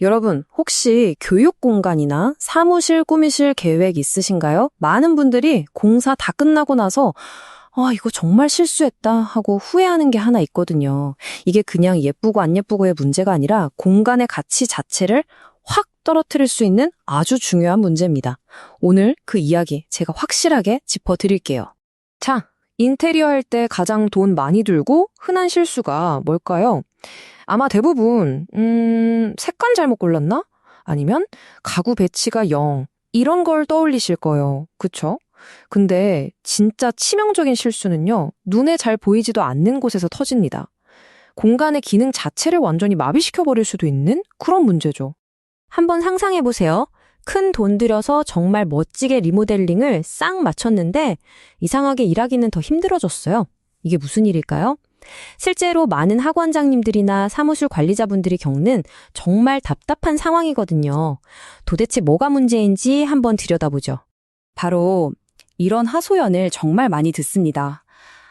여러분, 혹시 교육 공간이나 사무실 꾸미실 계획 있으신가요? 많은 분들이 공사 다 끝나고 나서 이거 정말 실수했다 하고 후회하는 게 하나 있거든요. 이게 그냥 예쁘고 안 예쁘고의 문제가 아니라 공간의 가치 자체를 확 떨어뜨릴 수 있는 아주 중요한 문제입니다. 오늘 그 이야기 제가 확실하게 짚어드릴게요. 자, 인테리어 할 때 가장 돈 많이 들고 흔한 실수가 뭘까요? 아마 대부분, 색깔 잘못 골랐나? 아니면 가구 배치가 0, 이런 걸 떠올리실 거예요. 그쵸? 근데 진짜 치명적인 실수는요, 눈에 잘 보이지도 않는 곳에서 터집니다. 공간의 기능 자체를 완전히 마비시켜버릴 수도 있는 그런 문제죠. 한번 상상해보세요. 큰 돈 들여서 정말 멋지게 리모델링을 싹 맞췄는데 이상하게 일하기는 더 힘들어졌어요. 이게 무슨 일일까요? 실제로 많은 학원장님들이나 사무실 관리자분들이 겪는 정말 답답한 상황이거든요. 도대체 뭐가 문제인지 한번 들여다보죠. 바로 이런 하소연을 정말 많이 듣습니다.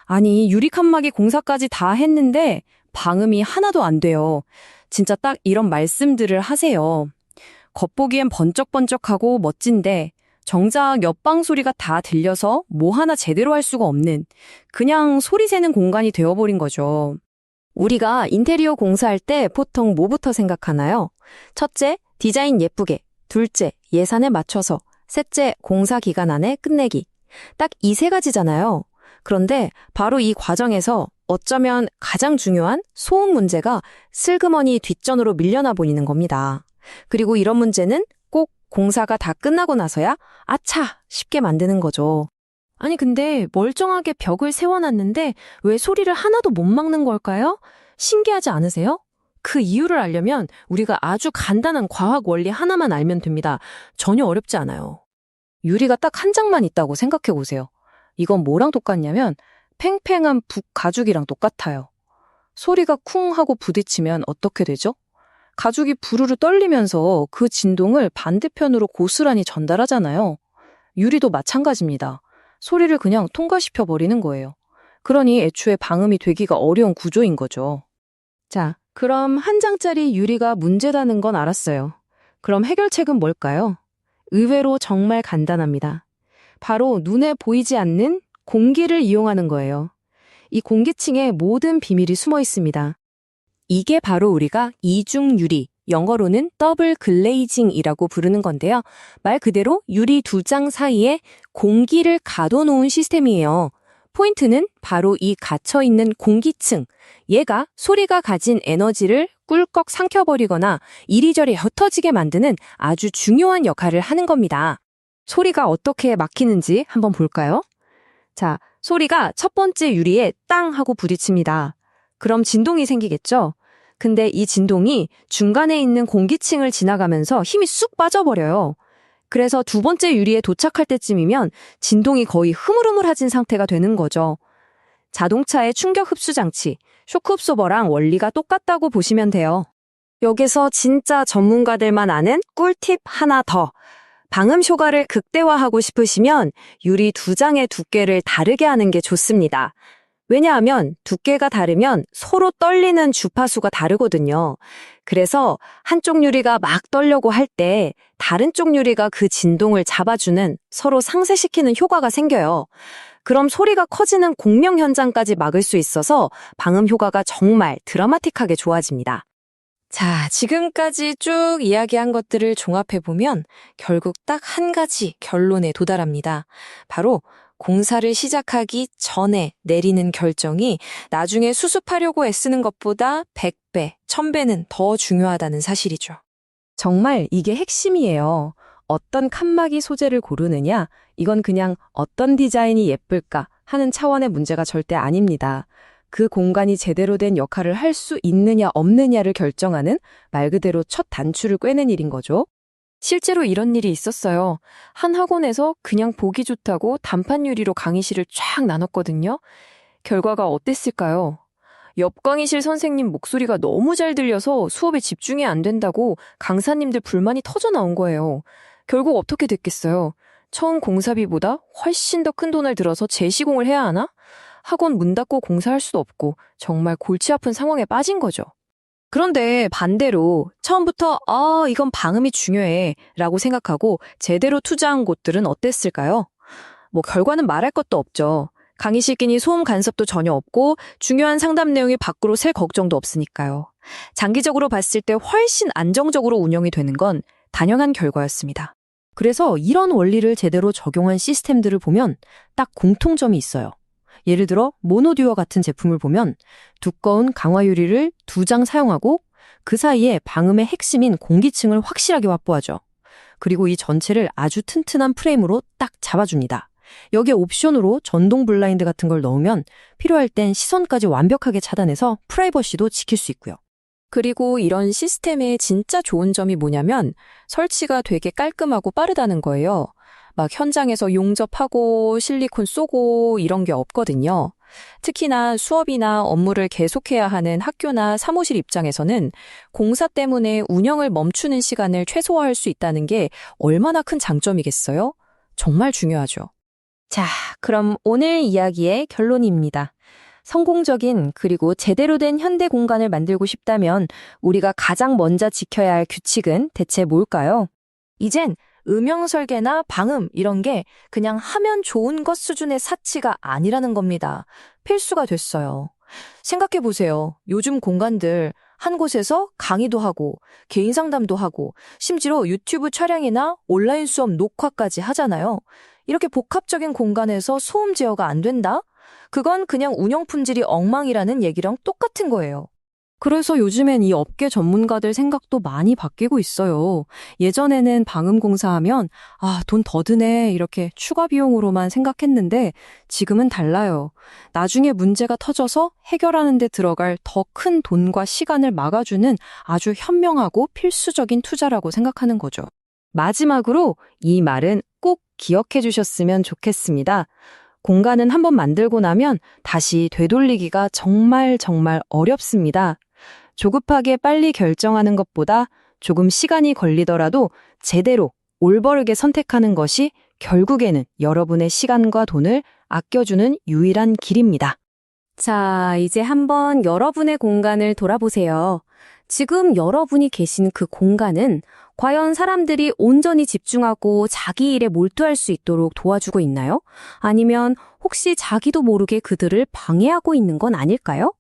아니, 유리 칸막이 공사까지 다 했는데 방음이 하나도 안 돼요. 진짜 딱 이런 말씀들을 하세요. 겉보기엔 번쩍번쩍하고 멋진데 정작 옆방 소리가 다 들려서 뭐 하나 제대로 할 수가 없는 그냥 소리 새는 공간이 되어버린 거죠. 우리가 인테리어 공사할 때 보통 뭐부터 생각하나요? 첫째, 디자인 예쁘게. 둘째, 예산에 맞춰서. 셋째, 공사 기간 안에 끝내기. 딱 이 세 가지잖아요. 그런데 바로 이 과정에서 어쩌면 가장 중요한 소음 문제가 슬그머니 뒷전으로 밀려나 보이는 겁니다. 그리고 이런 문제는 꼭 공사가 다 끝나고 나서야 아차 쉽게 만드는 거죠. 아니 근데 멀쩡하게 벽을 세워놨는데 왜 소리를 하나도 못 막는 걸까요? 신기하지 않으세요? 그 이유를 알려면 우리가 아주 간단한 과학 원리 하나만 알면 됩니다. 전혀 어렵지 않아요. 유리가 딱 한 장만 있다고 생각해 보세요. 이건 뭐랑 똑같냐면 팽팽한 북 가죽이랑 똑같아요. 소리가 쿵 하고 부딪히면 어떻게 되죠? 가죽이 부르르 떨리면서 그 진동을 반대편으로 고스란히 전달하잖아요. 유리도 마찬가지입니다. 소리를 그냥 통과시켜 버리는 거예요. 그러니 애초에 방음이 되기가 어려운 구조인 거죠. 자, 그럼 한 장짜리 유리가 문제다는 건 알았어요. 그럼 해결책은 뭘까요? 의외로 정말 간단합니다. 바로 눈에 보이지 않는 공기를 이용하는 거예요. 이 공기층에 모든 비밀이 숨어 있습니다. 이게 바로 우리가 이중 유리, 영어로는 더블 글레이징이라고 부르는 건데요. 말 그대로 유리 두 장 사이에 공기를 가둬놓은 시스템이에요. 포인트는 바로 이 갇혀있는 공기층. 얘가 소리가 가진 에너지를 꿀꺽 삼켜버리거나 이리저리 흩어지게 만드는 아주 중요한 역할을 하는 겁니다. 소리가 어떻게 막히는지 한번 볼까요? 자, 소리가 첫 번째 유리에 땅 하고 부딪힙니다. 그럼 진동이 생기겠죠? 근데 이 진동이 중간에 있는 공기층을 지나가면서 힘이 쑥 빠져버려요. 그래서 두 번째 유리에 도착할 때쯤이면 진동이 거의 흐물흐물해진 상태가 되는 거죠. 자동차의 충격 흡수 장치, 쇼크 흡소버랑 원리가 똑같다고 보시면 돼요. 여기서 진짜 전문가들만 아는 꿀팁 하나 더. 방음 효과를 극대화하고 싶으시면 유리 두 장의 두께를 다르게 하는 게 좋습니다. 왜냐하면 두께가 다르면 서로 떨리는 주파수가 다르거든요. 그래서 한쪽 유리가 막 떨려고 할 때 다른 쪽 유리가 그 진동을 잡아주는 서로 상쇄시키는 효과가 생겨요. 그럼 소리가 커지는 공명 현상까지 막을 수 있어서 방음 효과가 정말 드라마틱하게 좋아집니다. 자, 지금까지 쭉 이야기한 것들을 종합해보면 결국 딱 한 가지 결론에 도달합니다. 바로 공사를 시작하기 전에 내리는 결정이 나중에 수습하려고 애쓰는 것보다 100배, 1000배는 더 중요하다는 사실이죠. 정말 이게 핵심이에요. 어떤 칸막이 소재를 고르느냐, 이건 그냥 어떤 디자인이 예쁠까 하는 차원의 문제가 절대 아닙니다. 그 공간이 제대로 된 역할을 할 수 있느냐 없느냐를 결정하는 말 그대로 첫 단추를 꿰는 일인 거죠. 실제로 이런 일이 있었어요. 한 학원에서 그냥 보기 좋다고 단판 유리로 강의실을 쫙 나눴거든요. 결과가 어땠을까요? 옆 강의실 선생님 목소리가 너무 잘 들려서 수업에 집중이 안 된다고 강사님들 불만이 터져 나온 거예요. 결국 어떻게 됐겠어요? 처음 공사비보다 훨씬 더 큰 돈을 들어서 재시공을 해야 하나? 학원 문 닫고 공사할 수도 없고 정말 골치 아픈 상황에 빠진 거죠. 그런데 반대로 처음부터 이건 방음이 중요해 라고 생각하고 제대로 투자한 곳들은 어땠을까요? 뭐 결과는 말할 것도 없죠. 강의실 끼니 소음 간섭도 전혀 없고 중요한 상담 내용이 밖으로 새 걱정도 없으니까요. 장기적으로 봤을 때 훨씬 안정적으로 운영이 되는 건 당연한 결과였습니다. 그래서 이런 원리를 제대로 적용한 시스템들을 보면 딱 공통점이 있어요. 예를 들어 모노듀어 같은 제품을 보면 두꺼운 강화 유리를 2장 사용하고 그 사이에 방음의 핵심인 공기층을 확실하게 확보하죠. 그리고 이 전체를 아주 튼튼한 프레임으로 딱 잡아줍니다. 여기에 옵션으로 전동 블라인드 같은 걸 넣으면 필요할 땐 시선까지 완벽하게 차단해서 프라이버시도 지킬 수 있고요. 그리고 이런 시스템의 진짜 좋은 점이 뭐냐면 설치가 되게 깔끔하고 빠르다는 거예요. 막 현장에서 용접하고 실리콘 쏘고 이런 게 없거든요. 특히나 수업이나 업무를 계속해야 하는 학교나 사무실 입장에서는 공사 때문에 운영을 멈추는 시간을 최소화할 수 있다는 게 얼마나 큰 장점이겠어요? 정말 중요하죠. 자, 그럼 오늘 이야기의 결론입니다. 성공적인 그리고 제대로 된 현대 공간을 만들고 싶다면 우리가 가장 먼저 지켜야 할 규칙은 대체 뭘까요? 이젠 음영 설계나 방음 이런 게 그냥 하면 좋은 것 수준의 사치가 아니라는 겁니다. 필수가 됐어요. 생각해 보세요. 요즘 공간들 한 곳에서 강의도 하고 개인 상담도 하고 심지어 유튜브 촬영이나 온라인 수업 녹화까지 하잖아요. 이렇게 복합적인 공간에서 소음 제어가 안 된다? 그건 그냥 운영 품질이 엉망이라는 얘기랑 똑같은 거예요. 그래서 요즘엔 이 업계 전문가들 생각도 많이 바뀌고 있어요. 예전에는 방음 공사하면 돈 더 드네 이렇게 추가 비용으로만 생각했는데 지금은 달라요. 나중에 문제가 터져서 해결하는 데 들어갈 더 큰 돈과 시간을 막아주는 아주 현명하고 필수적인 투자라고 생각하는 거죠. 마지막으로 이 말은 꼭 기억해 주셨으면 좋겠습니다. 공간은 한번 만들고 나면 다시 되돌리기가 정말 어렵습니다. 조급하게 빨리 결정하는 것보다 조금 시간이 걸리더라도 제대로 올바르게 선택하는 것이 결국에는 여러분의 시간과 돈을 아껴주는 유일한 길입니다. 자, 이제 한번 여러분의 공간을 돌아보세요. 지금 여러분이 계신 그 공간은 과연 사람들이 온전히 집중하고 자기 일에 몰두할 수 있도록 도와주고 있나요? 아니면 혹시 자기도 모르게 그들을 방해하고 있는 건 아닐까요?